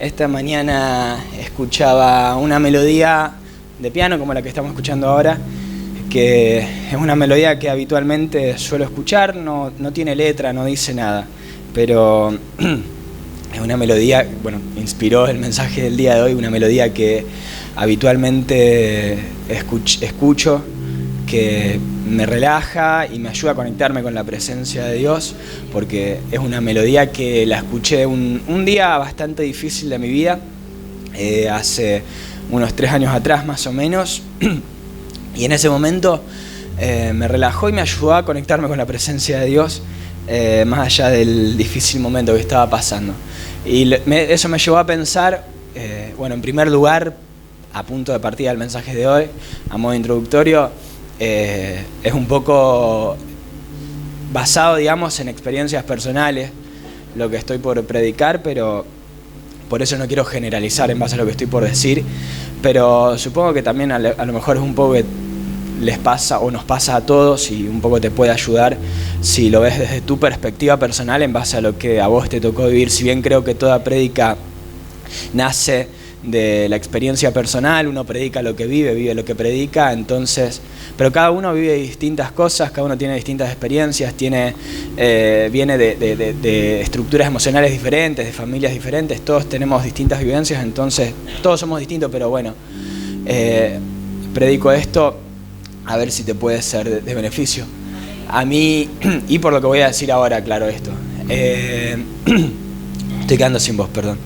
Esta mañana escuchaba una melodía de piano como la que estamos escuchando ahora, que es una melodía que habitualmente suelo escuchar, no tiene letra, no dice nada, pero es una melodía, bueno, inspiró el mensaje del día de hoy, una melodía que habitualmente escucho, que me relaja y me ayuda a conectarme con la presencia de Dios, porque es una melodía que la escuché un día bastante difícil de mi vida, hace unos 3 años atrás más o menos, y en ese momento me relajó y me ayudó a conectarme con la presencia de Dios, más allá del difícil momento que estaba pasando. Y eso me llevó a pensar, bueno, en primer lugar, a punto de partida del mensaje de hoy, a modo introductorio, es un poco basado, digamos, en experiencias personales, lo que estoy por predicar, pero por eso no quiero generalizar en base a lo que estoy por decir, pero supongo que también a lo mejor es un poco que les pasa o nos pasa a todos y un poco te puede ayudar si lo ves desde tu perspectiva personal en base a lo que a vos te tocó vivir. Si bien creo que toda prédica nace de la experiencia personal, uno predica lo que vive lo que predica, entonces, pero cada uno vive distintas cosas, cada uno tiene distintas experiencias, viene de estructuras emocionales diferentes, de familias diferentes, todos tenemos distintas vivencias, entonces todos somos distintos, pero bueno, predico esto a ver si te puede ser de beneficio. A mí, y por lo que voy a decir ahora, claro esto, estoy quedando sin voz, perdón.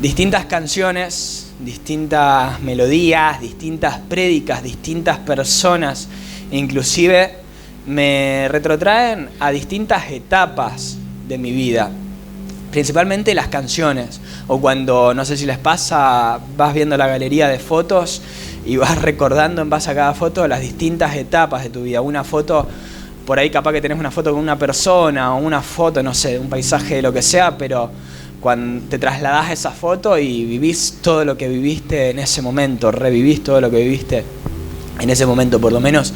Distintas canciones, distintas melodías, distintas prédicas, distintas personas, inclusive me retrotraen a distintas etapas de mi vida, principalmente las canciones, o cuando, no sé si les pasa, vas viendo la galería de fotos y vas recordando en base a cada foto las distintas etapas de tu vida. Una foto, por ahí capaz que tenés una foto con una persona, o una foto, no sé, de un paisaje, de lo que sea, pero cuando te trasladás a esa foto y vivís todo lo que viviste en ese momento, revivís todo lo que viviste en ese momento, por lo menos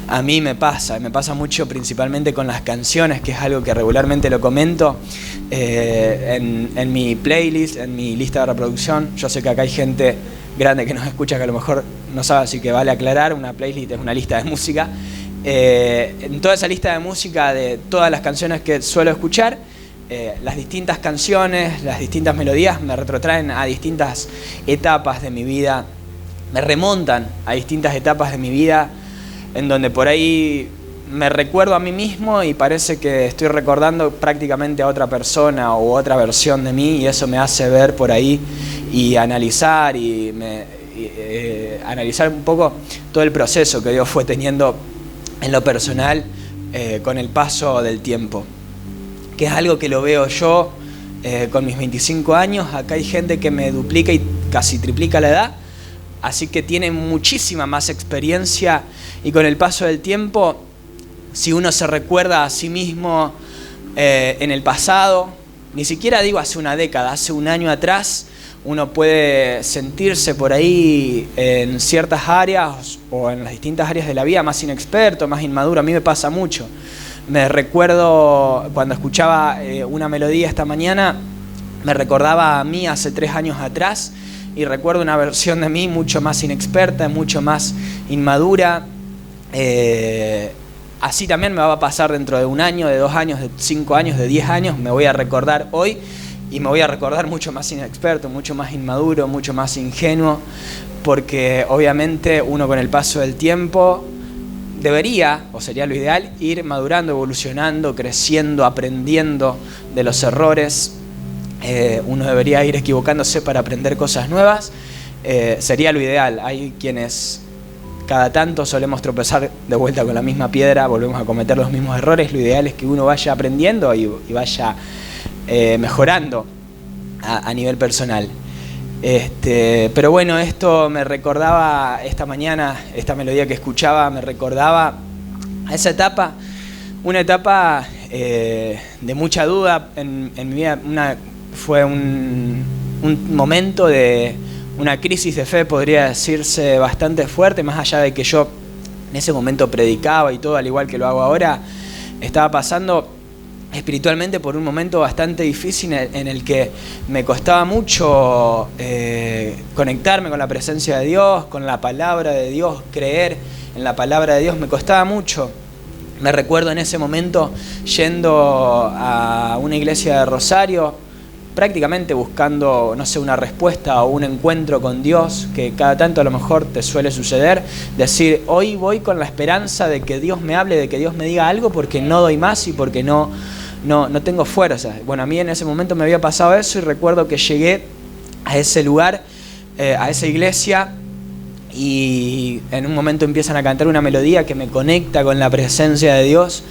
a mí me pasa mucho principalmente con las canciones, que es algo que regularmente lo comento en mi playlist, en mi lista de reproducción. Yo sé que acá hay gente grande que nos escucha que a lo mejor no sabe, así que vale aclarar, una playlist es una lista de música. En toda esa lista de música de todas las canciones que suelo escuchar, las distintas canciones, las distintas melodías me retrotraen a distintas etapas de mi vida, me remontan a distintas etapas de mi vida en donde por ahí me recuerdo a mí mismo y parece que estoy recordando prácticamente a otra persona o otra versión de mí, y eso me hace ver por ahí y analizar analizar un poco todo el proceso que Dios fue teniendo en lo personal con el paso del tiempo, que es algo que lo veo yo con mis 25 años. Acá hay gente que me duplica y casi triplica la edad, así que tiene muchísima más experiencia, y con el paso del tiempo, si uno se recuerda a sí mismo en el pasado, ni siquiera digo hace una década, hace un año atrás, uno puede sentirse por ahí en ciertas áreas o en las distintas áreas de la vida más inexperto, más inmaduro. A mí me pasa mucho. Me recuerdo cuando escuchaba una melodía esta mañana, me recordaba a mí hace 3 años atrás, y recuerdo una versión de mí mucho más inexperta, mucho más inmadura. Así también me va a pasar dentro de 1 año, de 2 años, de 5 años, de 10 años. Me voy a recordar hoy y me voy a recordar mucho más inexperto, mucho más inmaduro, mucho más ingenuo, porque obviamente uno con el paso del tiempo debería, o sería lo ideal, ir madurando, evolucionando, creciendo, aprendiendo de los errores. Uno debería ir equivocándose para aprender cosas nuevas. Sería lo ideal. Hay quienes cada tanto solemos tropezar de vuelta con la misma piedra, volvemos a cometer los mismos errores. Lo ideal es que uno vaya aprendiendo y vaya mejorando a nivel personal. Pero bueno, esto me recordaba esta mañana, esta melodía que escuchaba, me recordaba a esa etapa, una etapa de mucha duda en mi vida. Fue un momento de una crisis de fe, podría decirse, bastante fuerte, más allá de que yo en ese momento predicaba y todo, al igual que lo hago ahora. Estaba pasando espiritualmente por un momento bastante difícil en el que me costaba mucho conectarme con la presencia de Dios, con la palabra de Dios, creer en la palabra de Dios, me costaba mucho. Me recuerdo en ese momento yendo a una iglesia de Rosario, prácticamente buscando, no sé, una respuesta o un encuentro con Dios, que cada tanto a lo mejor te suele suceder, decir, hoy voy con la esperanza de que Dios me hable, de que Dios me diga algo, porque no doy más y porque no tengo fuerza. Bueno, a mí en ese momento me había pasado eso y recuerdo que llegué a ese lugar, a esa iglesia, y en un momento empiezan a cantar una melodía que me conecta con la presencia de Dios,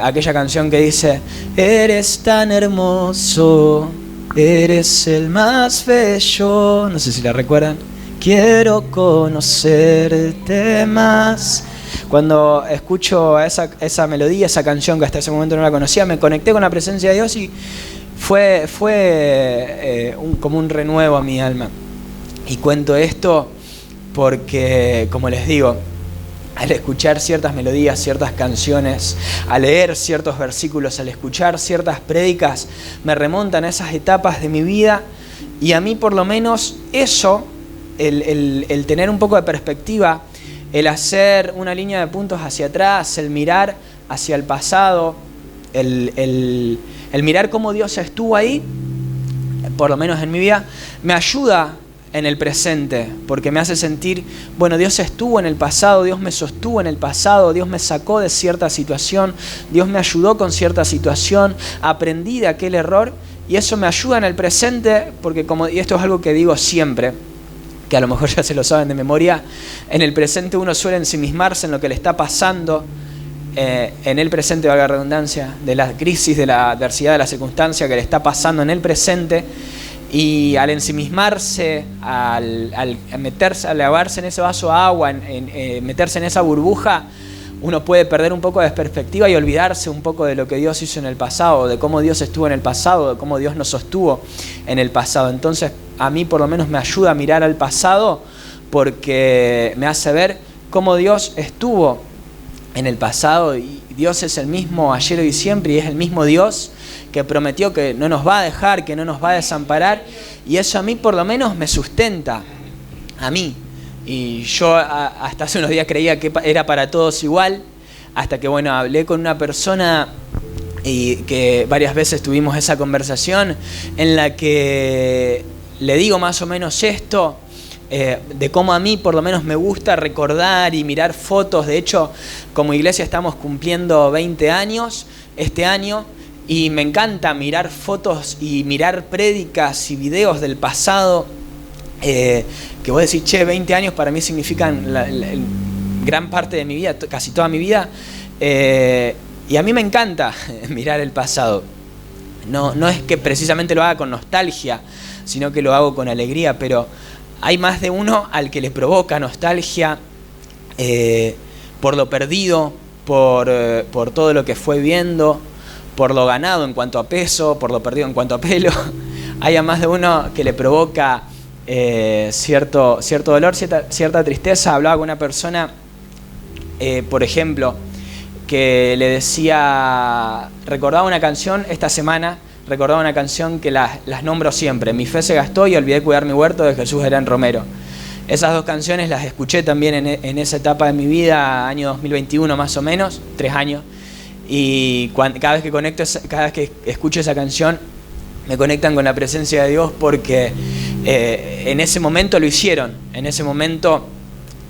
aquella canción que dice, eres tan hermoso, eres el más bello, no sé si la recuerdan, quiero conocerte más. Cuando escucho esa melodía, esa canción que hasta ese momento no la conocía, me conecté con la presencia de Dios y fue como un renuevo a mi alma. Y cuento esto porque, como les digo, al escuchar ciertas melodías, ciertas canciones, al leer ciertos versículos, al escuchar ciertas prédicas, me remontan a esas etapas de mi vida, y a mí por lo menos eso, el tener un poco de perspectiva, el hacer una línea de puntos hacia atrás, el mirar hacia el pasado, el mirar cómo Dios estuvo ahí, por lo menos en mi vida, me ayuda en el presente, porque me hace sentir, bueno, Dios estuvo en el pasado, Dios me sostuvo en el pasado, Dios me sacó de cierta situación, Dios me ayudó con cierta situación, aprendí de aquel error, y eso me ayuda en el presente, porque y esto es algo que digo siempre, que a lo mejor ya se lo saben de memoria, en el presente uno suele ensimismarse en lo que le está pasando, en el presente, valga la redundancia, de la crisis, de la adversidad, de la circunstancia que le está pasando en el presente, y al ensimismarse, al meterse, al lavarse en ese vaso de agua, meterse en esa burbuja, uno puede perder un poco de perspectiva y olvidarse un poco de lo que Dios hizo en el pasado, de cómo Dios estuvo en el pasado, de cómo Dios nos sostuvo en el pasado. Entonces, a mí por lo menos me ayuda a mirar al pasado, porque me hace ver cómo Dios estuvo en el pasado, y Dios es el mismo ayer, hoy y siempre, y es el mismo Dios que prometió que no nos va a dejar, que no nos va a desamparar, y eso a mí por lo menos me sustenta, a mí. Y yo hasta hace unos días creía que era para todos igual, hasta que bueno, hablé con una persona y que varias veces tuvimos esa conversación en la que le digo más o menos esto, de cómo a mí por lo menos me gusta recordar y mirar fotos. De hecho, como iglesia estamos cumpliendo 20 años este año, y me encanta mirar fotos y mirar prédicas y videos del pasado, que vos decís, 20 años para mí significan gran parte de mi vida, casi toda mi vida, y a mí me encanta mirar el pasado. No es que precisamente lo haga con nostalgia, sino que lo hago con alegría, pero hay más de uno al que le provoca nostalgia por lo perdido, por todo lo que fue viendo, por lo ganado en cuanto a peso, por lo perdido en cuanto a pelo. Hay a más de uno que le provoca cierto dolor, cierta tristeza. Hablaba con una persona, por ejemplo, que le decía, recordaba una canción esta semana, recordaba una canción que las nombro siempre, Mi fe se gastó y olvidé cuidar mi huerto, de Jesús Herán Romero. Esas dos canciones las escuché también en esa etapa de mi vida, año 2021 más o menos, 3 años. Y cada vez que escucho esa canción, me conectan con la presencia de Dios, porque en ese momento lo hicieron. En ese momento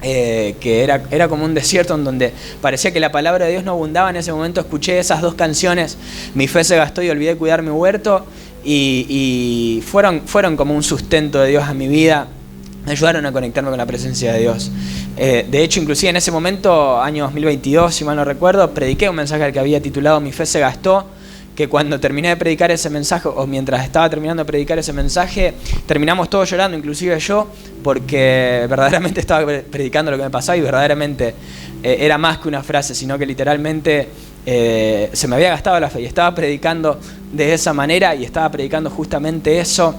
que era como un desierto en donde parecía que la palabra de Dios no abundaba, en ese momento escuché esas dos canciones, Mi fe se gastó y olvidé cuidar mi huerto, y fueron como un sustento de Dios a mi vida. Me ayudaron a conectarme con la presencia de Dios. De hecho, inclusive en ese momento, año 2022, si mal no recuerdo, prediqué un mensaje al que había titulado Mi fe se gastó, que cuando terminé de predicar ese mensaje, o mientras estaba terminando de predicar ese mensaje, terminamos todos llorando, inclusive yo, porque verdaderamente estaba predicando lo que me pasaba, y verdaderamente era más que una frase, sino que literalmente se me había gastado la fe, y estaba predicando de esa manera, y estaba predicando justamente eso.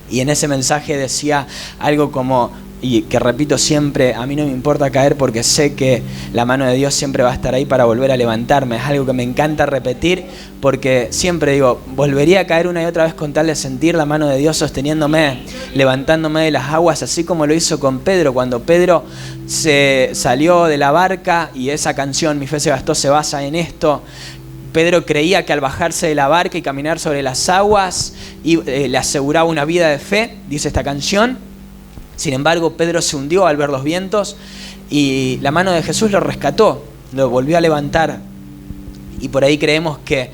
Y en ese mensaje decía algo como, y que repito siempre, a mí no me importa caer porque sé que la mano de Dios siempre va a estar ahí para volver a levantarme. Es algo que me encanta repetir porque siempre digo, volvería a caer una y otra vez con tal de sentir la mano de Dios sosteniéndome, levantándome de las aguas, así como lo hizo con Pedro, cuando Pedro se salió de la barca, y esa canción, Mi fe se gastó, se basa en esto. Pedro creía que al bajarse de la barca y caminar sobre las aguas le aseguraba una vida de fe, dice esta canción. Sin embargo, Pedro se hundió al ver los vientos y la mano de Jesús lo rescató, lo volvió a levantar. Y por ahí creemos que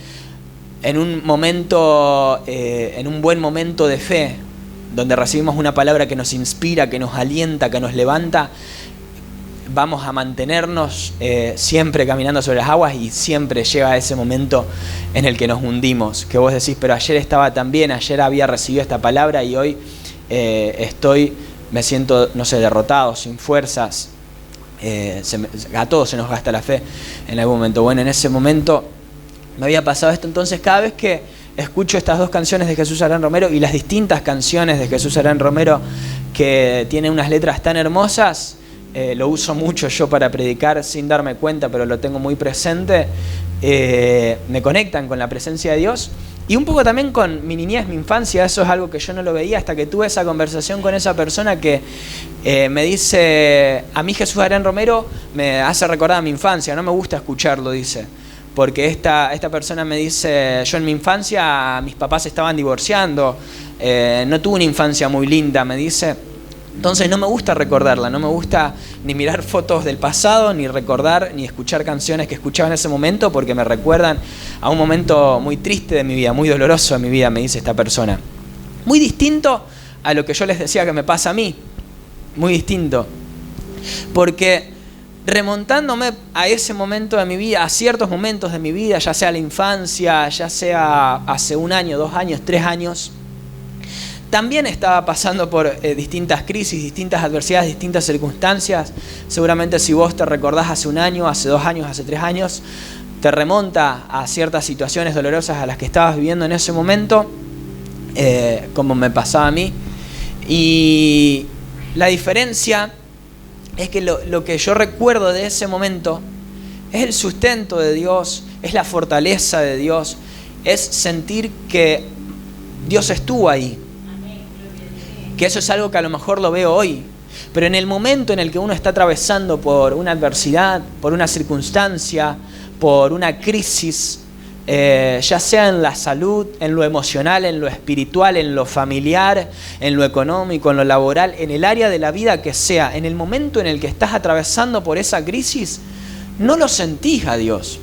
en un momento, en un buen momento de fe, donde recibimos una palabra que nos inspira, que nos alienta, que nos levanta, vamos a mantenernos siempre caminando sobre las aguas, y siempre llega ese momento en el que nos hundimos, que vos decís, pero ayer estaba tan bien, ayer había recibido esta palabra y hoy me siento, no sé, derrotado, sin fuerzas. A todos se nos gasta la fe en algún momento. Bueno, en ese momento me había pasado esto. Entonces, cada vez que escucho estas dos canciones de Jesús Aarón Romero y las distintas canciones de Jesús Aarón Romero que tienen unas letras tan hermosas, lo uso mucho yo para predicar sin darme cuenta, pero lo tengo muy presente. Me conectan con la presencia de Dios y un poco también con mi niñez, mi infancia. Eso es algo que yo no lo veía hasta que tuve esa conversación con esa persona que me dice, a mí Jesús Aarón Romero me hace recordar a mi infancia, no me gusta escucharlo, dice, porque esta persona me dice, yo en mi infancia mis papás estaban divorciando, no tuve una infancia muy linda, me dice. Entonces no me gusta recordarla, no me gusta ni mirar fotos del pasado, ni recordar, ni escuchar canciones que escuchaba en ese momento, porque me recuerdan a un momento muy triste de mi vida, muy doloroso de mi vida, me dice esta persona. Muy distinto a lo que yo les decía que me pasa a mí, muy distinto. Porque remontándome a ese momento de mi vida, a ciertos momentos de mi vida, ya sea la infancia, ya sea hace 1 año, 2 años, 3 años, también estaba pasando por distintas crisis, distintas adversidades, distintas circunstancias. Seguramente si vos te recordás hace 1 año, hace 2 años, hace 3 años, te remonta a ciertas situaciones dolorosas a las que estabas viviendo en ese momento, como me pasaba a mí. Y la diferencia es que lo que yo recuerdo de ese momento es el sustento de Dios, es la fortaleza de Dios, es sentir que Dios estuvo ahí. Que eso es algo que a lo mejor lo veo hoy, pero en el momento en el que uno está atravesando por una adversidad, por una circunstancia, por una crisis, ya sea en la salud, en lo emocional, en lo espiritual, en lo familiar, en lo económico, en lo laboral, en el área de la vida que sea, en el momento en el que estás atravesando por esa crisis, no lo sentís a Dios,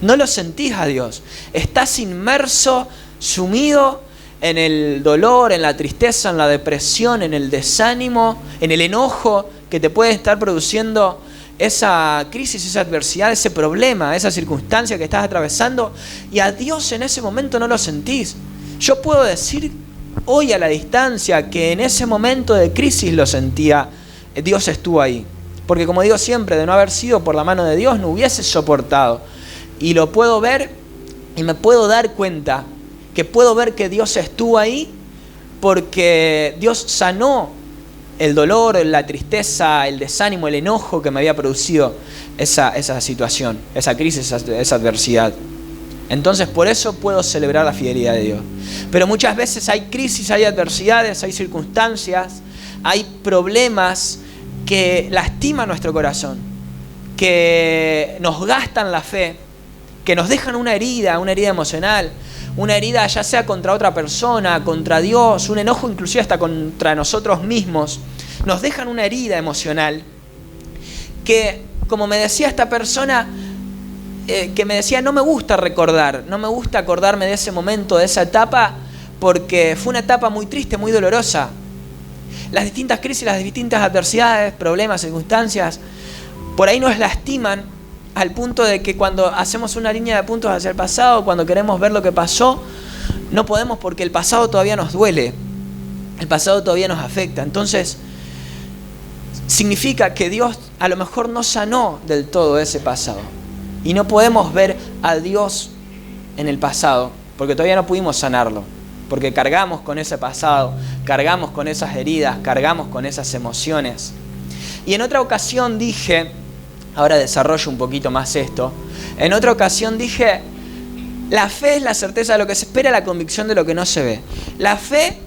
no lo sentís a Dios, estás inmerso, sumido en el dolor, en la tristeza, en la depresión, en el desánimo, en el enojo que te puede estar produciendo esa crisis, esa adversidad, ese problema, esa circunstancia que estás atravesando, y a Dios en ese momento no lo sentís. Yo puedo decir hoy a la distancia que en ese momento de crisis lo sentía, Dios estuvo ahí. Porque como digo siempre, de no haber sido por la mano de Dios no hubiese soportado. Y lo puedo ver y me puedo dar cuenta que puedo ver que Dios estuvo ahí porque Dios sanó el dolor, la tristeza, el desánimo, el enojo que me había producido esa situación, esa crisis, esa adversidad. Entonces por eso puedo celebrar la fidelidad de Dios. Pero muchas veces hay crisis, hay adversidades, hay circunstancias, hay problemas que lastiman nuestro corazón, que nos gastan la fe, que nos dejan una herida emocional, una herida ya sea contra otra persona, contra Dios, un enojo inclusive hasta contra nosotros mismos. Nos dejan una herida emocional que, como me decía esta persona, que me decía, no me gusta recordar, no me gusta acordarme de ese momento, de esa etapa, porque fue una etapa muy triste, muy dolorosa. Las distintas crisis, las distintas adversidades, problemas, circunstancias, por ahí nos lastiman al punto de que cuando hacemos una línea de puntos hacia el pasado, cuando queremos ver lo que pasó, no podemos porque el pasado todavía nos duele, el pasado todavía nos afecta. Entonces, significa que Dios a lo mejor no sanó del todo ese pasado. Y no podemos ver a Dios en el pasado, porque todavía no pudimos sanarlo. porque cargamos con ese pasado, cargamos con esas heridas, cargamos con esas emociones. Y en otra ocasión dije, ahora desarrollo un poquito más esto, en otra ocasión dije, la fe es la certeza de lo que se espera, la convicción de lo que no se ve. La fe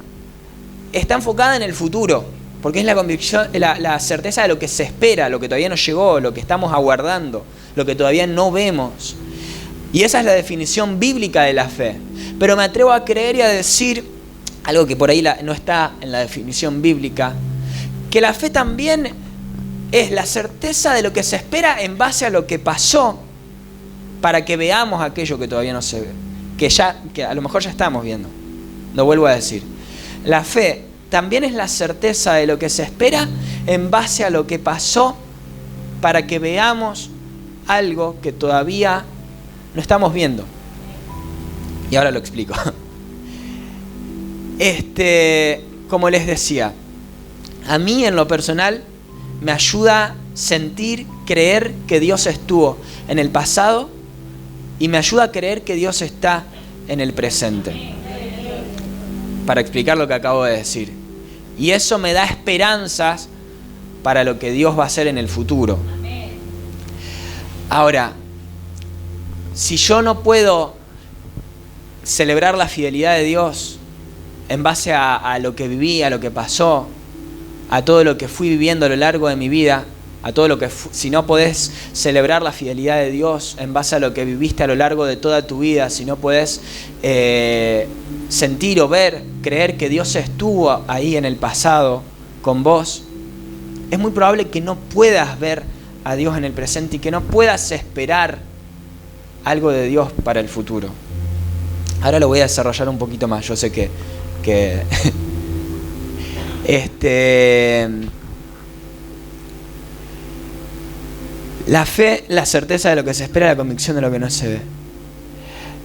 está enfocada en el futuro, porque es la convicción, la certeza de lo que se espera, lo que todavía no llegó, lo que estamos aguardando, lo que todavía no vemos. Y esa es la definición bíblica de la fe. Pero me atrevo a creer y a decir, algo que por ahí no está en la definición bíblica, que la fe también es la certeza de lo que se espera en base a lo que pasó, para que veamos aquello que todavía no se ve, que a lo mejor ya estamos viendo. Lo vuelvo a decir. La fe también es la certeza de lo que se espera en base a lo que pasó, para que veamos algo que todavía no estamos viendo. Y ahora lo explico. Como les decía, a mí en lo personal me ayuda sentir, creer que Dios estuvo en el pasado y me ayuda a creer que Dios está en el presente. Para explicar lo que acabo de decir. Y eso me da esperanzas para lo que Dios va a hacer en el futuro. Ahora, si yo no puedo celebrar la fidelidad de Dios en base a lo que viví, a lo que pasó, a todo lo que fui viviendo a lo largo de mi vida, a todo lo que si no podés celebrar la fidelidad de Dios en base a lo que viviste a lo largo de toda tu vida, si no podés sentir o ver, creer que Dios estuvo ahí en el pasado con vos, es muy probable que no puedas ver a Dios en el presente y que no puedas esperar algo de Dios para el futuro. Ahora lo voy a desarrollar un poquito más. Yo sé que la fe, la certeza de lo que se espera, la convicción de lo que no se ve.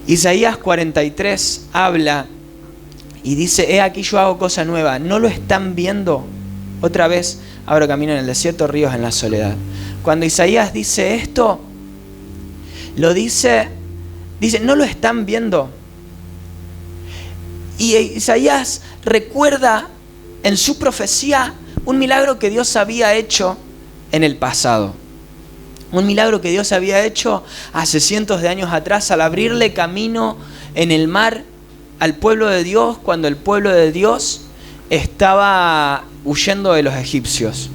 Isaías 43 habla y dice: he aquí yo hago cosa nueva, ¿no lo están viendo? Otra vez abro camino en el desierto, ríos en la soledad. Cuando Isaías dice esto, lo dice, ¿no lo están viendo? Y Isaías recuerda en su profecía un milagro que Dios había hecho en el pasado. Un milagro que Dios había hecho hace cientos de años atrás al abrirle camino en el mar al pueblo de Dios cuando el pueblo de Dios estaba huyendo de los egipcios.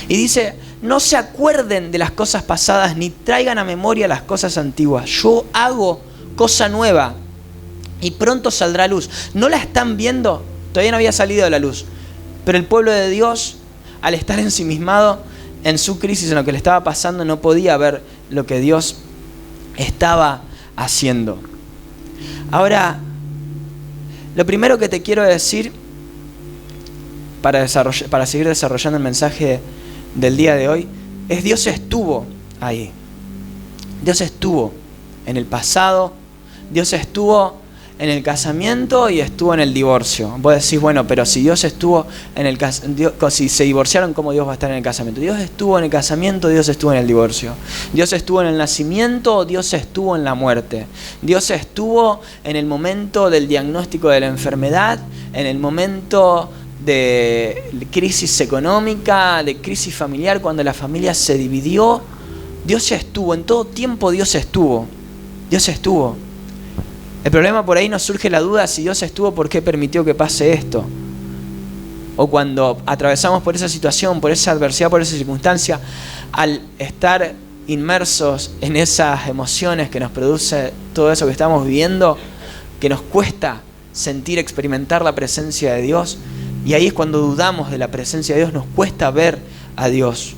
Y dice: no se acuerden de las cosas pasadas ni traigan a memoria las cosas antiguas. Yo hago cosa nueva y pronto saldrá a luz. ¿No la están viendo? Todavía no había salido a la luz. Pero el pueblo de Dios, al estar ensimismado en su crisis, en lo que le estaba pasando, no podía ver lo que Dios estaba haciendo. Ahora, lo primero que te quiero decir para seguir desarrollando el mensaje del día de hoy es: Dios estuvo ahí. Dios estuvo en el pasado, Dios estuvo en el casamiento y estuvo en el divorcio. Vos decís: bueno, pero si Dios estuvo en el casamiento, si se divorciaron, ¿cómo Dios va a estar en el casamiento? Dios estuvo en el casamiento, Dios estuvo en el divorcio. Dios estuvo en el nacimiento, Dios estuvo en la muerte. Dios estuvo en el momento del diagnóstico de la enfermedad, en el momento de crisis económica, de crisis familiar, cuando la familia se dividió. Dios estuvo, en todo tiempo Dios estuvo. Dios estuvo. El problema por ahí nos surge la duda: si Dios estuvo, ¿por qué permitió que pase esto? O cuando atravesamos por esa situación, por esa adversidad, por esa circunstancia, al estar inmersos en esas emociones que nos produce todo eso que estamos viviendo, que nos cuesta sentir, experimentar la presencia de Dios, y ahí es cuando dudamos de la presencia de Dios, nos cuesta ver a Dios.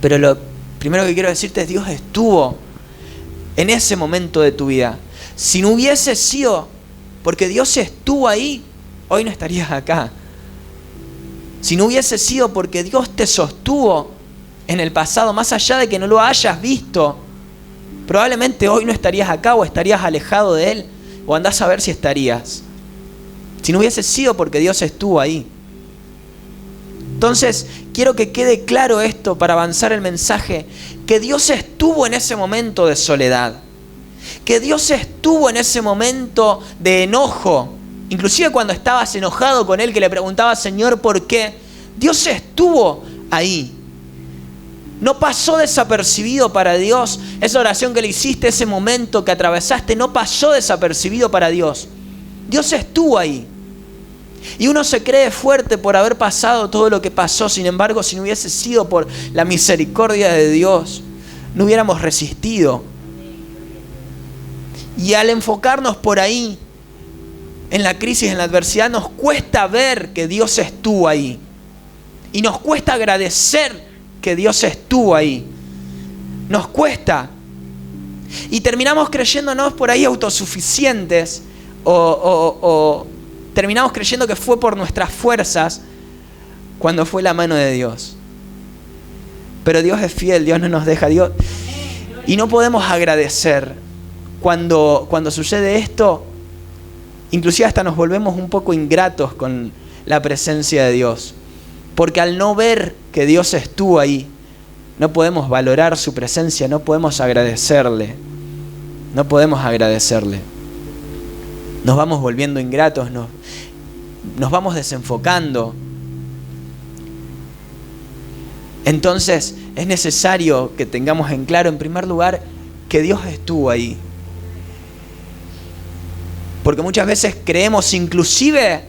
Pero lo primero que quiero decirte es: Dios estuvo en ese momento de tu vida. Si no hubiese sido porque Dios estuvo ahí, hoy no estarías acá. Si no hubiese sido porque Dios te sostuvo en el pasado, más allá de que no lo hayas visto, probablemente hoy no estarías acá, o estarías alejado de Él, o andás a ver si estarías. Si no hubiese sido porque Dios estuvo ahí. Entonces, quiero que quede claro esto para avanzar el mensaje: que Dios estuvo en ese momento de soledad. que Dios estuvo en ese momento de enojo. Inclusive cuando estabas enojado con Él, que le preguntabas, Señor, ¿por qué? Dios estuvo ahí. No pasó desapercibido para Dios. Esa oración que le hiciste, ese momento que atravesaste, no pasó desapercibido para Dios. Dios estuvo ahí. Y uno se cree fuerte por haber pasado todo lo que pasó. Sin embargo, si no hubiese sido por la misericordia de Dios, no hubiéramos resistido. Y al enfocarnos por ahí, en la crisis, en la adversidad, nos cuesta ver que Dios estuvo ahí. Y nos cuesta agradecer que Dios estuvo ahí. Nos cuesta. Y terminamos creyéndonos por ahí autosuficientes o terminamos creyendo que fue por nuestras fuerzas cuando fue la mano de Dios. Pero Dios es fiel, Dios no nos deja. Dios. Y no podemos agradecer. Cuando sucede esto, inclusive hasta nos volvemos un poco ingratos con la presencia de Dios. Porque al no ver que Dios estuvo ahí, no podemos valorar su presencia, no podemos agradecerle. No podemos agradecerle. Nos vamos volviendo ingratos, nos vamos desenfocando. Entonces es necesario que tengamos en claro, en primer lugar, que Dios estuvo ahí. Porque muchas veces creemos inclusive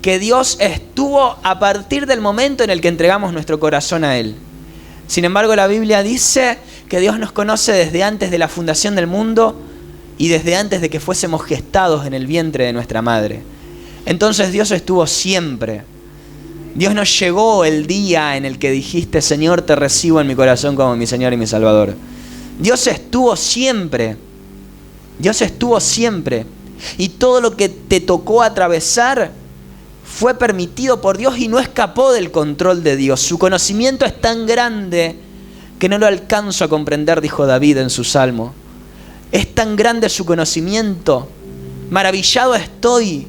que Dios estuvo a partir del momento en el que entregamos nuestro corazón a Él. Sin embargo, la Biblia dice que Dios nos conoce desde antes de la fundación del mundo y desde antes de que fuésemos gestados en el vientre de nuestra madre. Entonces Dios estuvo siempre. Dios no llegó el día en el que dijiste, Señor, te recibo en mi corazón como mi Señor y mi Salvador. Dios estuvo siempre. Dios estuvo siempre. Y todo lo que te tocó atravesar fue permitido por Dios y no escapó del control de Dios. Su conocimiento es tan grande que no lo alcanzo a comprender, dijo David en su salmo. Es tan grande su conocimiento. Maravillado estoy,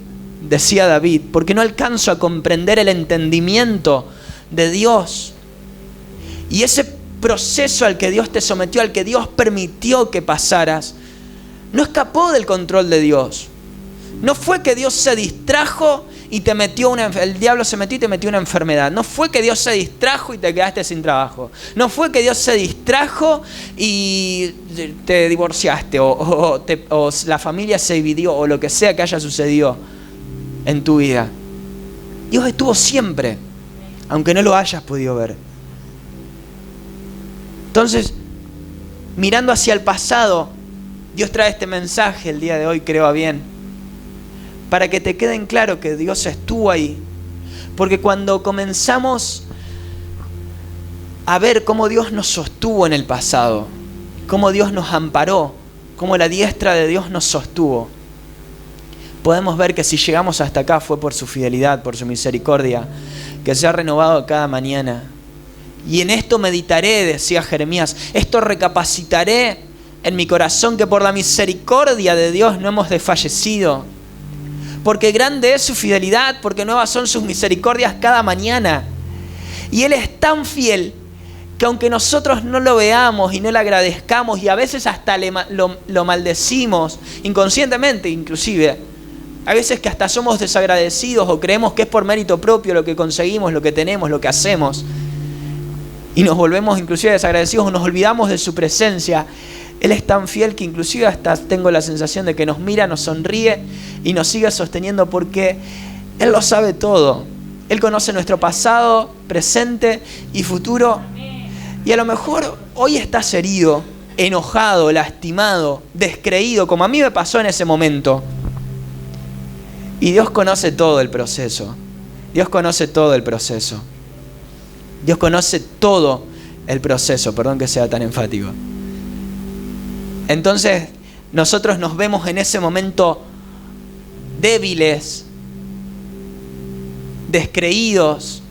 decía David, porque no alcanzo a comprender el entendimiento de Dios. Y ese proceso al que Dios te sometió, al que Dios permitió que pasaras, no escapó del control de Dios. No fue que Dios se distrajo y te metió el diablo se metió y te metió una enfermedad. No fue que Dios se distrajo y te quedaste sin trabajo. No fue que Dios se distrajo y te divorciaste o la familia se dividió o lo que sea que haya sucedido en tu vida. Dios estuvo siempre, aunque no lo hayas podido ver. Entonces, mirando hacia el pasado, Dios trae este mensaje el día de hoy, creo a bien, para que te quede en claro que Dios estuvo ahí. Porque cuando comenzamos a ver cómo Dios nos sostuvo en el pasado, cómo Dios nos amparó, cómo la diestra de Dios nos sostuvo, podemos ver que si llegamos hasta acá fue por su fidelidad, por su misericordia, que se ha renovado cada mañana. Y en esto meditaré, decía Jeremías, esto recapacitaré en mi corazón, que por la misericordia de Dios no hemos desfallecido. Porque grande es su fidelidad, porque nuevas son sus misericordias cada mañana. Y Él es tan fiel que aunque nosotros no lo veamos y no le agradezcamos y a veces hasta lo maldecimos, inconscientemente inclusive, a veces que hasta somos desagradecidos o creemos que es por mérito propio lo que conseguimos, lo que tenemos, lo que hacemos, y nos volvemos inclusive desagradecidos o nos olvidamos de su presencia, Él es tan fiel que inclusive hasta tengo la sensación de que nos mira, nos sonríe y nos sigue sosteniendo porque Él lo sabe todo. Él conoce nuestro pasado, presente y futuro. Y a lo mejor hoy estás herido, enojado, lastimado, descreído, como a mí me pasó en ese momento. Y Dios conoce todo el proceso. Dios conoce todo el proceso. Dios conoce todo el proceso. Perdón que sea tan enfático. Entonces, nosotros nos vemos en ese momento débiles, descreídos.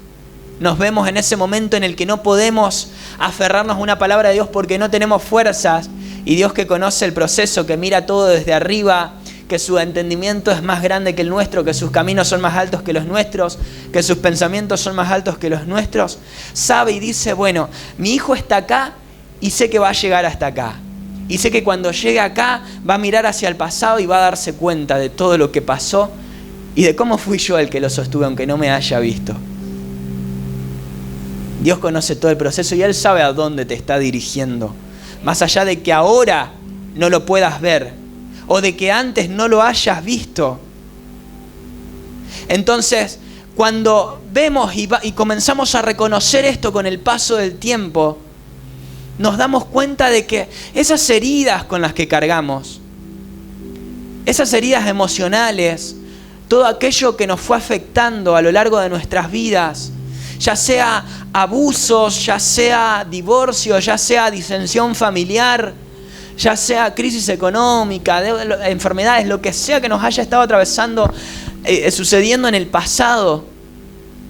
Nos vemos en ese momento en el que no podemos aferrarnos a una palabra de Dios porque no tenemos fuerzas. Y Dios, que conoce el proceso, que mira todo desde arriba, que su entendimiento es más grande que el nuestro, que sus caminos son más altos que los nuestros, que sus pensamientos son más altos que los nuestros, sabe y dice, bueno, mi hijo está acá y sé que va a llegar hasta acá. Y sé que cuando llegue acá va a mirar hacia el pasado y va a darse cuenta de todo lo que pasó y de cómo fui yo el que lo sostuve aunque no me haya visto. Dios conoce todo el proceso y Él sabe a dónde te está dirigiendo. Más allá de que ahora no lo puedas ver o de que antes no lo hayas visto. Entonces, cuando vemos y comenzamos a reconocer esto con el paso del tiempo, nos damos cuenta de que esas heridas con las que cargamos, esas heridas emocionales, todo aquello que nos fue afectando a lo largo de nuestras vidas, ya sea abusos, ya sea divorcio, ya sea disensión familiar, ya sea crisis económica, enfermedades, lo que sea que nos haya estado atravesando, sucediendo en el pasado,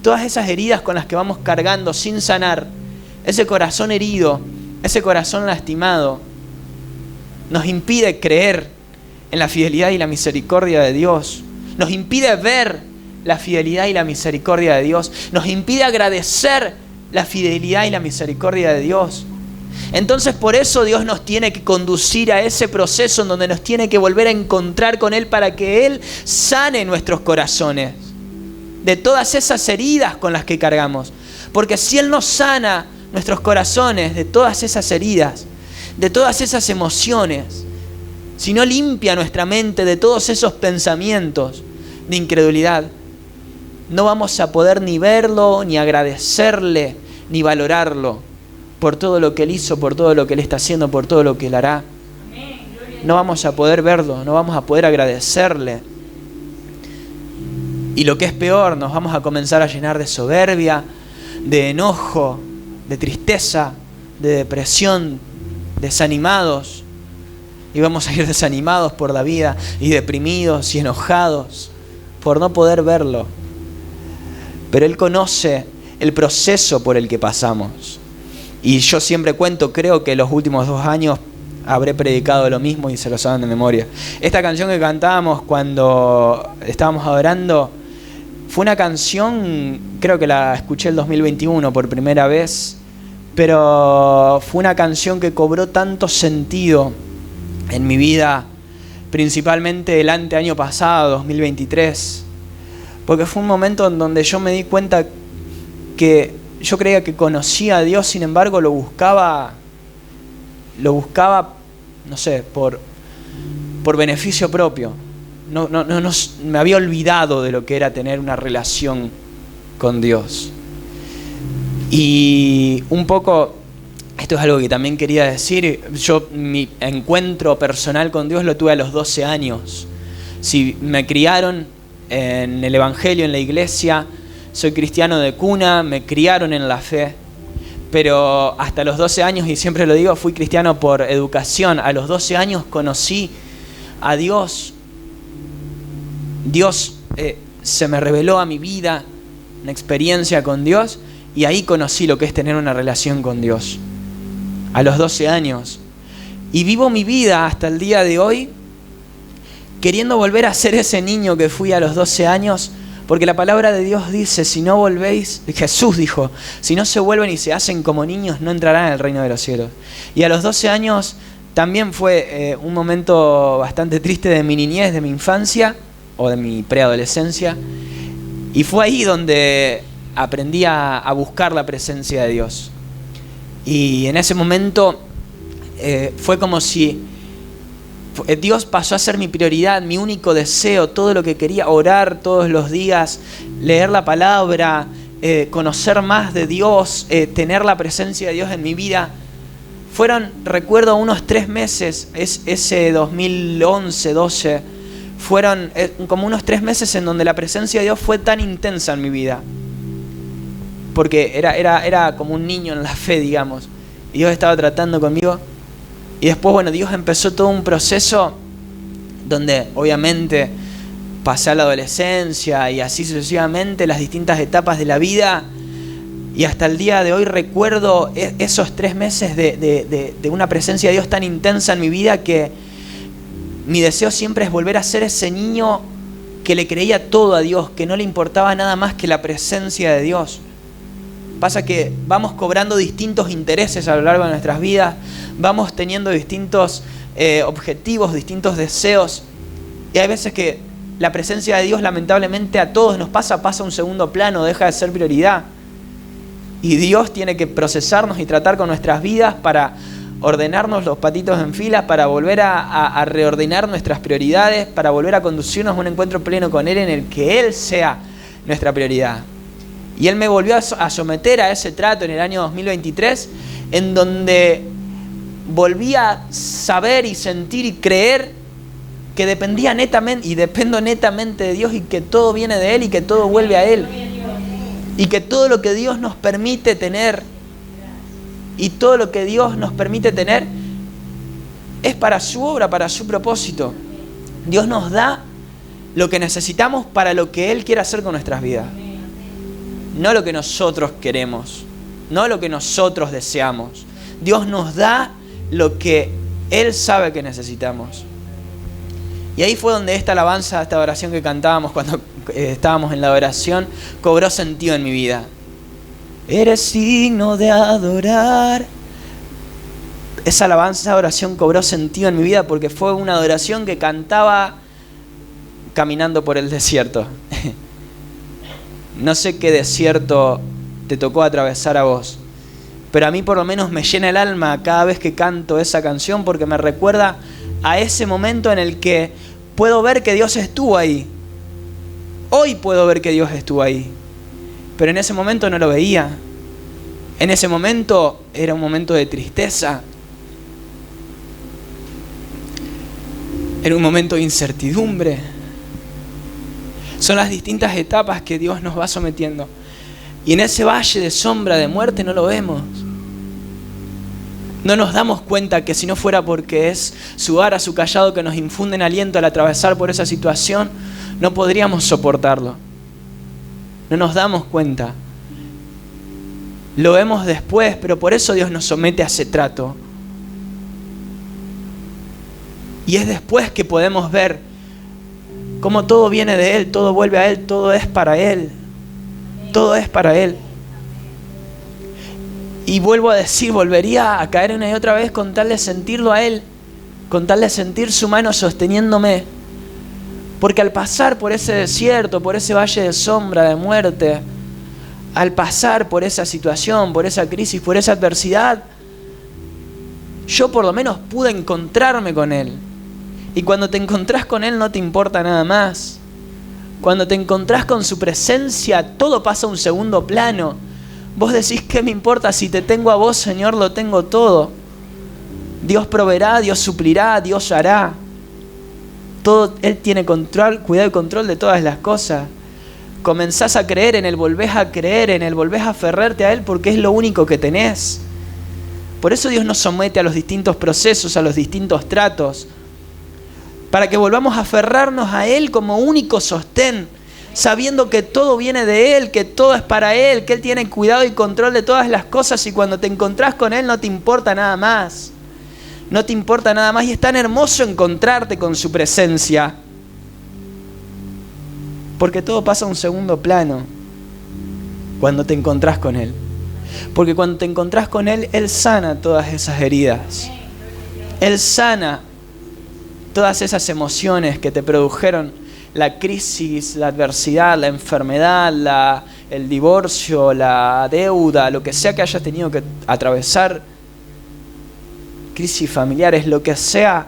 todas esas heridas con las que vamos cargando sin sanar, ese corazón herido, ese corazón lastimado, nos impide creer en la fidelidad y la misericordia de Dios, nos impide ver la fidelidad y la misericordia de Dios, nos impide agradecer la fidelidad y la misericordia de Dios. Entonces por eso Dios nos tiene que conducir a ese proceso en donde nos tiene que volver a encontrar con Él para que Él sane nuestros corazones de todas esas heridas con las que cargamos. Porque si Él nos sana nuestros corazones de todas esas heridas, de todas esas emociones, si no limpia nuestra mente de todos esos pensamientos de incredulidad, no vamos a poder ni verlo, ni agradecerle, ni valorarlo por todo lo que Él hizo, por todo lo que Él está haciendo, por todo lo que Él hará. No vamos a poder verlo, no vamos a poder agradecerle. Y lo que es peor, nos vamos a comenzar a llenar de soberbia, de enojo, de tristeza, de depresión, desanimados. Y vamos a ir desanimados por la vida y deprimidos y enojados por no poder verlo. Pero Él conoce el proceso por el que pasamos. Y yo siempre cuento, creo que los últimos 2 años habré predicado lo mismo y se lo saben de memoria. Esta canción que cantábamos cuando estábamos adorando fue una canción, creo que la escuché el 2021 por primera vez, pero fue una canción que cobró tanto sentido en mi vida, principalmente el año pasado, 2023, porque fue un momento en donde yo me di cuenta que yo creía que conocía a Dios, sin embargo lo buscaba, no sé, por beneficio propio. No, me había olvidado de lo que era tener una relación con Dios. Y un poco, esto es algo que también quería decir, yo mi encuentro personal con Dios lo tuve a los 12 años. Si me criaron en el Evangelio, en la iglesia, soy cristiano de cuna, me criaron en la fe, pero hasta los 12 años, y siempre lo digo, fui cristiano por educación. A los 12 años conocí a Dios. Dios se me reveló a mi vida, una experiencia con Dios, y ahí conocí lo que es tener una relación con Dios. A los 12 años. Y vivo mi vida hasta el día de hoy queriendo volver a ser ese niño que fui a los 12 años, porque la palabra de Dios dice, si no volvéis, Jesús dijo, si no se vuelven y se hacen como niños, no entrarán en el reino de los cielos. Y a los 12 años también fue un momento bastante triste de mi niñez, de mi infancia, o de mi preadolescencia, y fue ahí donde aprendí a buscar la presencia de Dios. Y en ese momento fue como si Dios pasó a ser mi prioridad, mi único deseo, todo lo que quería, orar todos los días, leer la palabra, conocer más de Dios, tener la presencia de Dios en mi vida. Fueron, recuerdo, unos 3 meses, ese 2011, 12, fueron como unos 3 meses en donde la presencia de Dios fue tan intensa en mi vida. Porque era como un niño en la fe, digamos. Y Dios estaba tratando conmigo. Y después, bueno, Dios empezó todo un proceso donde obviamente pasé a la adolescencia y así sucesivamente, las distintas etapas de la vida. Y hasta el día de hoy recuerdo esos 3 meses de una presencia de Dios tan intensa en mi vida que mi deseo siempre es volver a ser ese niño que le creía todo a Dios, que no le importaba nada más que la presencia de Dios. Pasa que vamos cobrando distintos intereses a lo largo de nuestras vidas, vamos teniendo distintos objetivos, distintos deseos, y hay veces que la presencia de Dios lamentablemente a todos nos pasa a un segundo plano, deja de ser prioridad. Y Dios tiene que procesarnos y tratar con nuestras vidas para ordenarnos los patitos en fila, para volver a reordenar nuestras prioridades, para volver a conducirnos a un encuentro pleno con Él en el que Él sea nuestra prioridad. Y Él me volvió a someter a ese trato en el año 2023, en donde volví a saber y sentir y creer que dependía netamente y dependo netamente de Dios, y que todo viene de Él y que todo vuelve a Él. Y que todo lo que Dios nos permite tener es para su obra, para su propósito. Dios nos da lo que necesitamos para lo que Él quiere hacer con nuestras vidas. No lo que nosotros queremos, no lo que nosotros deseamos. Dios nos da lo que Él sabe que necesitamos. Y ahí fue donde esta alabanza, esta oración que cantábamos cuando estábamos en la oración, cobró sentido en mi vida. Eres digno de adorar. Esa alabanza, esa oración cobró sentido en mi vida porque fue una adoración que cantaba caminando por el desierto. No sé qué desierto te tocó atravesar a vos, pero a mí por lo menos me llena el alma cada vez que canto esa canción, porque me recuerda a ese momento en el que puedo ver que Dios estuvo ahí. Hoy puedo ver que Dios estuvo ahí, pero en ese momento no lo veía. En ese momento era un momento de tristeza. Era un momento de incertidumbre. Son las distintas etapas que Dios nos va sometiendo. Y en ese valle de sombra de muerte no lo vemos. No nos damos cuenta que si no fuera porque es su vara, su callado que nos infunden aliento al atravesar por esa situación, no podríamos soportarlo. No nos damos cuenta. Lo vemos después, pero por eso Dios nos somete a ese trato. Y es después que podemos ver cómo todo viene de Él, todo vuelve a Él, todo es para Él. Todo es para Él. Y vuelvo a decir, volvería a caer una y otra vez con tal de sentirlo a Él, con tal de sentir su mano sosteniéndome. Porque al pasar por ese desierto, por ese valle de sombra, de muerte, al pasar por esa situación, por esa crisis, por esa adversidad, yo por lo menos pude encontrarme con Él. Y cuando te encontrás con Él no te importa nada más. Cuando te encontrás con su presencia, todo pasa a un segundo plano. Vos decís, ¿qué me importa? Si te tengo a vos, Señor, lo tengo todo. Dios proveerá, Dios suplirá, Dios hará. Todo, Él tiene control, cuidado y control de todas las cosas. Comenzás a creer en Él, volvés a creer en Él, volvés a aferrarte a Él porque es lo único que tenés. Por eso Dios nos somete a los distintos procesos, a los distintos tratos, para que volvamos a aferrarnos a Él como único sostén, sabiendo que todo viene de Él, que todo es para Él, que Él tiene cuidado y control de todas las cosas, y cuando te encontrás con Él no te importa nada más. No te importa nada más, y es tan hermoso encontrarte con su presencia, porque todo pasa a un segundo plano cuando te encontrás con Él. Porque cuando te encontrás con Él, Él sana todas esas heridas. Él sana todas esas emociones que te produjeron la crisis, la adversidad, la enfermedad, el divorcio, la deuda, lo que sea que hayas tenido que atravesar, crisis familiares, lo que sea.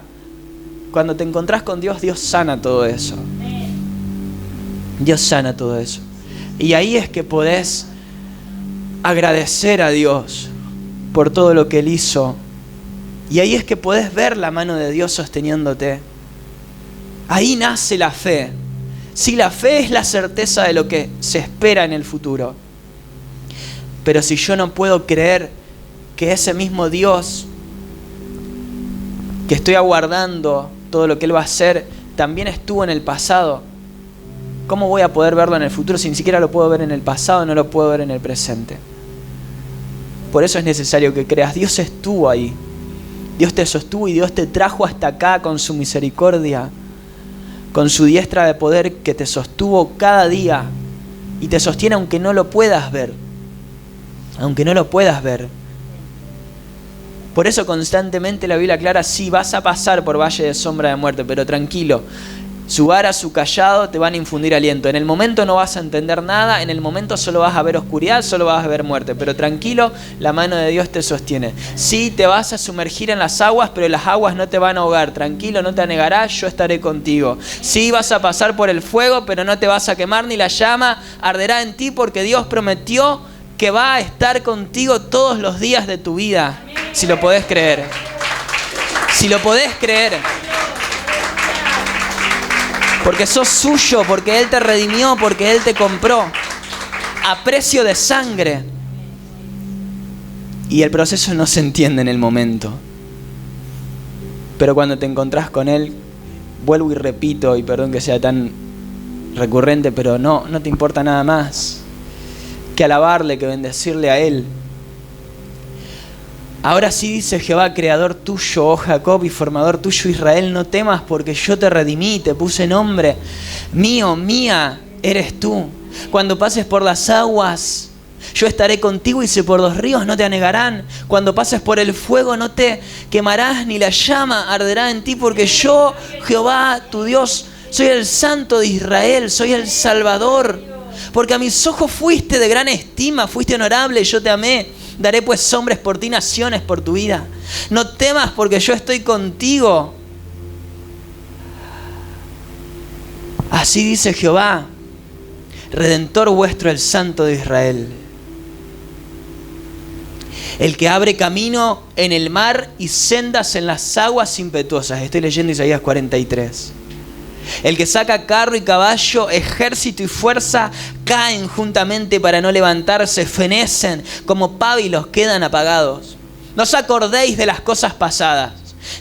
Cuando te encontrás con Dios, Dios sana todo eso. Dios sana todo eso. Y ahí es que podés agradecer a Dios por todo lo que Él hizo. Y ahí es que podés ver la mano de Dios sosteniéndote. Ahí nace la fe. Si la fe es la certeza de lo que se espera en el futuro. Pero si yo no puedo creer que ese mismo Dios que estoy aguardando todo lo que Él va a hacer, también estuvo en el pasado, ¿cómo voy a poder verlo en el futuro si ni siquiera lo puedo ver en el pasado, no lo puedo ver en el presente? Por eso es necesario que creas. Dios estuvo ahí. Dios te sostuvo y Dios te trajo hasta acá con su misericordia, con su diestra de poder que te sostuvo cada día y te sostiene aunque no lo puedas ver. aunque no lo puedas ver. Por eso constantemente la Biblia aclara, sí, vas a pasar por valle de sombra de muerte, pero tranquilo, su vara, su callado te van a infundir aliento. En el momento no vas a entender nada, en el momento solo vas a ver oscuridad, solo vas a ver muerte, pero tranquilo, la mano de Dios te sostiene. Sí, te vas a sumergir en las aguas, pero las aguas no te van a ahogar. Tranquilo, no te anegarás, yo estaré contigo. Sí, vas a pasar por el fuego, pero no te vas a quemar, ni la llama arderá en ti, porque Dios prometió que va a estar contigo todos los días de tu vida. Si lo podés creer. Si lo podés creer. Porque sos suyo, porque Él te redimió, porque Él te compró a precio de sangre. Y el proceso no se entiende en el momento. Pero cuando te encontrás con Él, vuelvo y repito, y perdón que sea tan recurrente, pero no te importa nada más que alabarle, que bendecirle a Él. Ahora sí dice Jehová, creador tuyo, oh Jacob, y formador tuyo, Israel, no temas porque yo te redimí, te puse nombre. Mío, mía eres tú. Cuando pases por las aguas, yo estaré contigo, y si por los ríos no te anegarán. Cuando pases por el fuego no te quemarás, ni la llama arderá en ti, porque yo, Jehová, tu Dios, soy el Santo de Israel, soy el Salvador. Porque a mis ojos fuiste de gran estima, fuiste honorable, yo te amé. Daré pues hombres por ti, naciones por tu vida. No temas porque yo estoy contigo. Así dice Jehová, Redentor vuestro, el Santo de Israel. El que abre camino en el mar y sendas en las aguas impetuosas. Estoy leyendo Isaías 43. El que saca carro y caballo, ejército y fuerza, caen juntamente para no levantarse, fenecen, como pábilos quedan apagados. No os acordéis de las cosas pasadas,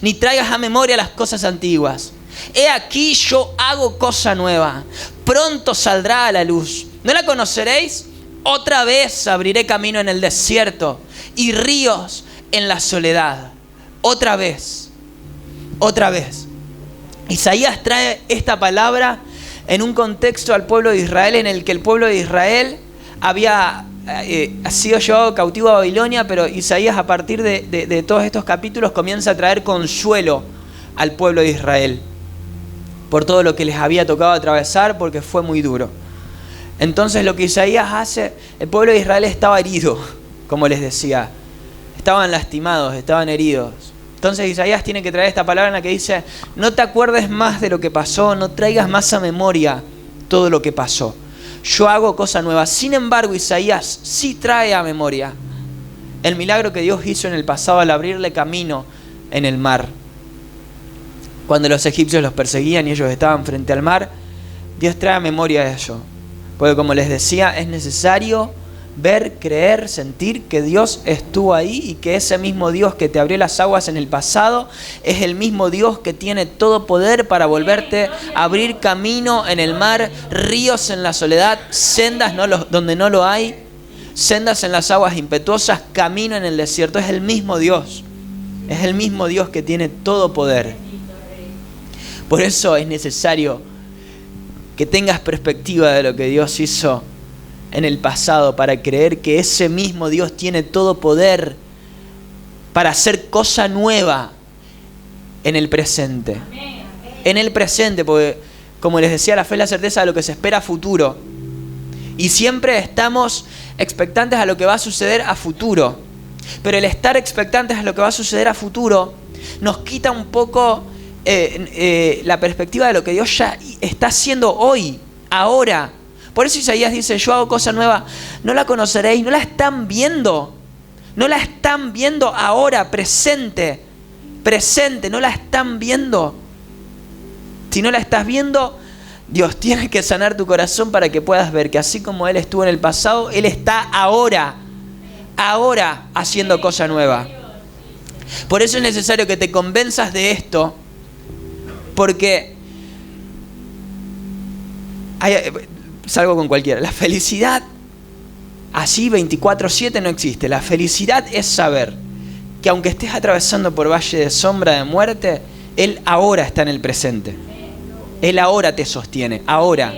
ni traigas a memoria las cosas antiguas. He aquí yo hago cosa nueva, pronto saldrá a la luz. ¿No la conoceréis? Otra vez abriré camino en el desierto y ríos en la soledad. Otra vez, otra vez. Isaías trae esta palabra en un contexto al pueblo de Israel, en el que el pueblo de Israel había sido llevado cautivo a Babilonia, pero Isaías, a partir de todos estos capítulos, comienza a traer consuelo al pueblo de Israel por todo lo que les había tocado atravesar, porque fue muy duro. Entonces lo que Isaías hace, el pueblo de Israel estaba herido, como les decía, estaban lastimados, estaban heridos. Entonces Isaías tiene que traer esta palabra en la que dice, no te acuerdes más de lo que pasó, no traigas más a memoria todo lo que pasó. Yo hago cosa nueva. Sin embargo, Isaías sí trae a memoria el milagro que Dios hizo en el pasado al abrirle camino en el mar. Cuando los egipcios los perseguían y ellos estaban frente al mar, Dios trae a memoria eso. Porque como les decía, es necesario ver, creer, sentir que Dios estuvo ahí, y que ese mismo Dios que te abrió las aguas en el pasado es el mismo Dios que tiene todo poder para volverte a abrir camino en el mar, ríos en la soledad, sendas donde no lo hay, sendas en las aguas impetuosas, camino en el desierto. Es el mismo Dios, es el mismo Dios que tiene todo poder. Por eso es necesario que tengas perspectiva de lo que Dios hizo en el pasado, para creer que ese mismo Dios tiene todo poder para hacer cosa nueva en el presente. En el presente, porque como les decía, la fe es la certeza de lo que se espera a futuro. Y siempre estamos expectantes a lo que va a suceder a futuro. Pero el estar expectantes a lo que va a suceder a futuro nos quita un poco la perspectiva de lo que Dios ya está haciendo hoy, ahora. Por eso Isaías dice, yo hago cosa nueva, no la conoceréis, no la están viendo. No la están viendo ahora, presente, no la están viendo. Si no la estás viendo, Dios tiene que sanar tu corazón para que puedas ver que así como Él estuvo en el pasado, Él está ahora haciendo cosa nueva. Por eso es necesario que te convenzas de esto, porque salgo con cualquiera. La felicidad así 24/7 no existe. La felicidad es saber que aunque estés atravesando por valle de sombra de muerte, Él ahora está en el presente. Él ahora te sostiene, ahora.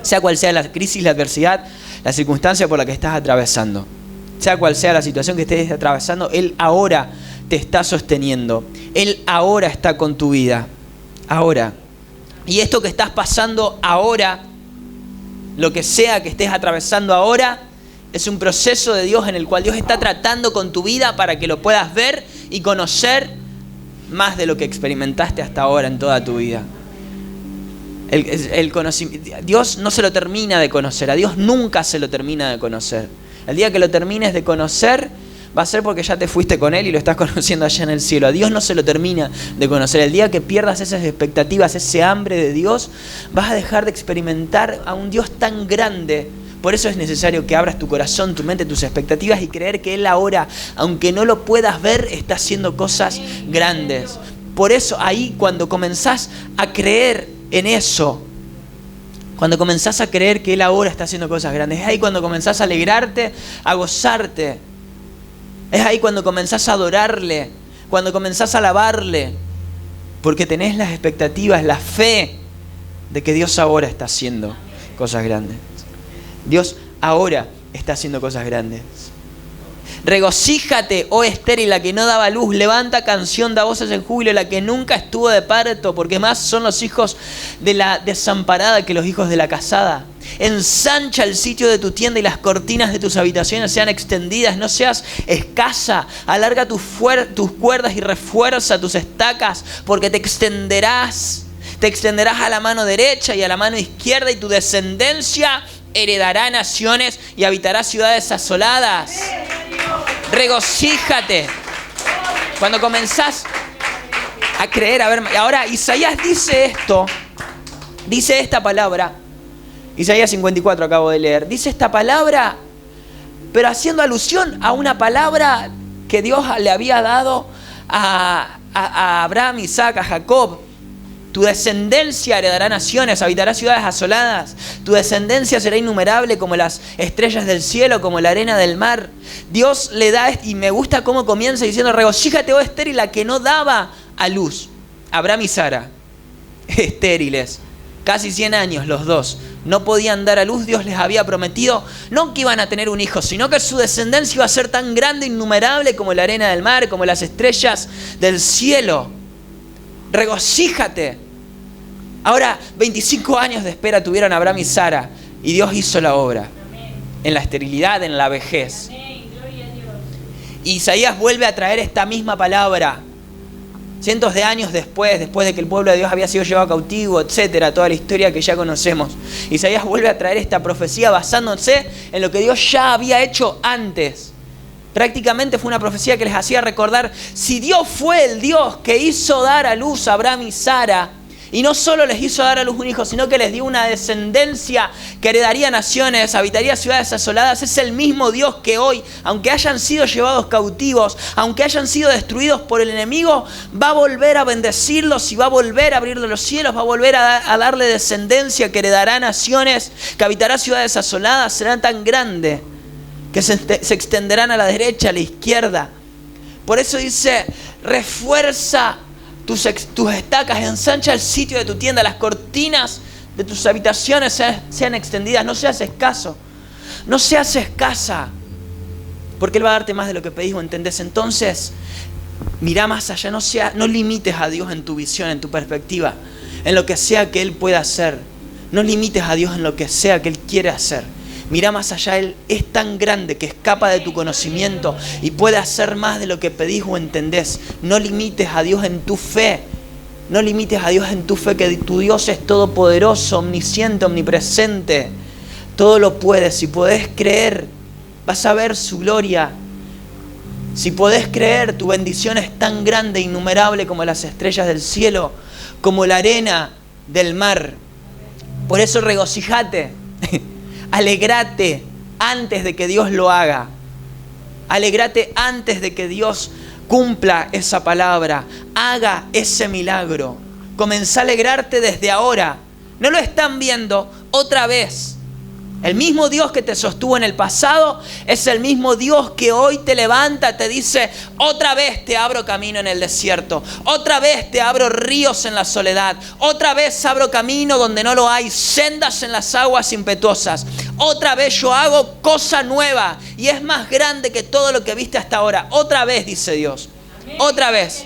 Sea cual sea la crisis, la adversidad, la circunstancia por la que estás atravesando. sea cual sea la situación que estés atravesando, Él ahora te está sosteniendo. Él ahora está con tu vida. Ahora. Y esto que estás pasando ahora, lo que sea que estés atravesando ahora, es un proceso de Dios en el cual Dios está tratando con tu vida para que lo puedas ver y conocer más de lo que experimentaste hasta ahora en toda tu vida. El conocimiento, Dios no se lo termina de conocer, a Dios nunca se lo termina de conocer. El día que lo termines de conocer, va a ser porque ya te fuiste con Él y lo estás conociendo allá en el cielo. A Dios no se lo termina de conocer. El día que pierdas esas expectativas, ese hambre de Dios, vas a dejar de experimentar a un Dios tan grande. Por eso es necesario que abras tu corazón, tu mente, tus expectativas y creer que Él ahora, aunque no lo puedas ver, está haciendo cosas grandes. Por eso ahí cuando comenzás a creer en eso, cuando comenzás a creer que Él ahora está haciendo cosas grandes, es ahí cuando comenzás a alegrarte, a gozarte. Es ahí cuando comenzás a adorarle, cuando comenzás a alabarle, porque tenés las expectativas, la fe de que Dios ahora está haciendo cosas grandes. Dios ahora está haciendo cosas grandes. Regocíjate, oh estéril, la que no daba luz, levanta canción, da voces en júbilo, la que nunca estuvo de parto, porque más son los hijos de la desamparada que los hijos de la casada. Ensancha el sitio de tu tienda y las cortinas de tus habitaciones sean extendidas, no seas escasa, alarga tus cuerdas y refuerza tus estacas, porque te extenderás a la mano derecha y a la mano izquierda, y tu descendencia heredará naciones y habitará ciudades asoladas. Regocíjate. Cuando comenzás a creer, ahora Isaías dice esto, dice esta palabra, Isaías 54 acabo de leer, dice esta palabra, pero haciendo alusión a una palabra que Dios le había dado a Abraham, Isaac, a Jacob. Tu descendencia heredará naciones, habitará ciudades asoladas. Tu descendencia será innumerable como las estrellas del cielo, como la arena del mar. Dios le da, y me gusta cómo comienza diciendo, regocíjate, oh estéril, la que no daba a luz. Abraham y Sara, estériles, casi 100 años los dos, no podían dar a luz. Dios les había prometido no que iban a tener un hijo, sino que su descendencia iba a ser tan grande, innumerable como la arena del mar, como las estrellas del cielo. Regocíjate. Ahora, 25 años de espera tuvieron Abraham y Sara, y Dios hizo la obra. En la esterilidad, en la vejez. Y Isaías vuelve a traer esta misma palabra cientos de años después de que el pueblo de Dios había sido llevado cautivo, etcétera, toda la historia que ya conocemos. Isaías vuelve a traer esta profecía basándose en lo que Dios ya había hecho antes. Prácticamente fue una profecía que les hacía recordar, si Dios fue el Dios que hizo dar a luz a Abraham y Sara, y no solo les hizo dar a luz un hijo, sino que les dio una descendencia que heredaría naciones, habitaría ciudades asoladas, es el mismo Dios que hoy, aunque hayan sido llevados cautivos, aunque hayan sido destruidos por el enemigo, va a volver a bendecirlos y va a volver a abrirle los cielos, va a volver a darle descendencia que heredará naciones, que habitará ciudades asoladas, serán tan grandes que se extenderán a la derecha, a la izquierda. Por eso dice, refuerza tus estacas, ensancha el sitio de tu tienda, las cortinas de tus habitaciones sean extendidas, no seas escaso, no seas escasa, porque Él va a darte más de lo que pedís o entendés. Entonces, mira más allá, no limites a Dios en tu visión, en tu perspectiva, en lo que sea que Él pueda hacer. No limites a Dios en lo que sea que Él quiere hacer. Mira más allá, Él es tan grande que escapa de tu conocimiento y puede hacer más de lo que pedís o entendés. No limites a Dios en tu fe. No limites a Dios en tu fe, que tu Dios es todopoderoso, omnisciente, omnipresente. Todo lo puede. Si podés creer, vas a ver su gloria. Si podés creer, tu bendición es tan grande, innumerable como las estrellas del cielo, como la arena del mar. Por eso regocijate. Alegrate antes de que Dios lo haga. Alegrate antes de que Dios cumpla esa palabra, haga ese milagro. Comenzá a alegrarte desde ahora. No lo están viendo otra vez. El mismo Dios que te sostuvo en el pasado es el mismo Dios que hoy te levanta, te dice, otra vez te abro camino en el desierto, otra vez te abro ríos en la soledad, otra vez abro camino donde no lo hay, sendas en las aguas impetuosas, Otra vez yo hago cosa nueva y es más grande que todo lo que viste hasta ahora. Otra vez, dice Dios. Otra vez.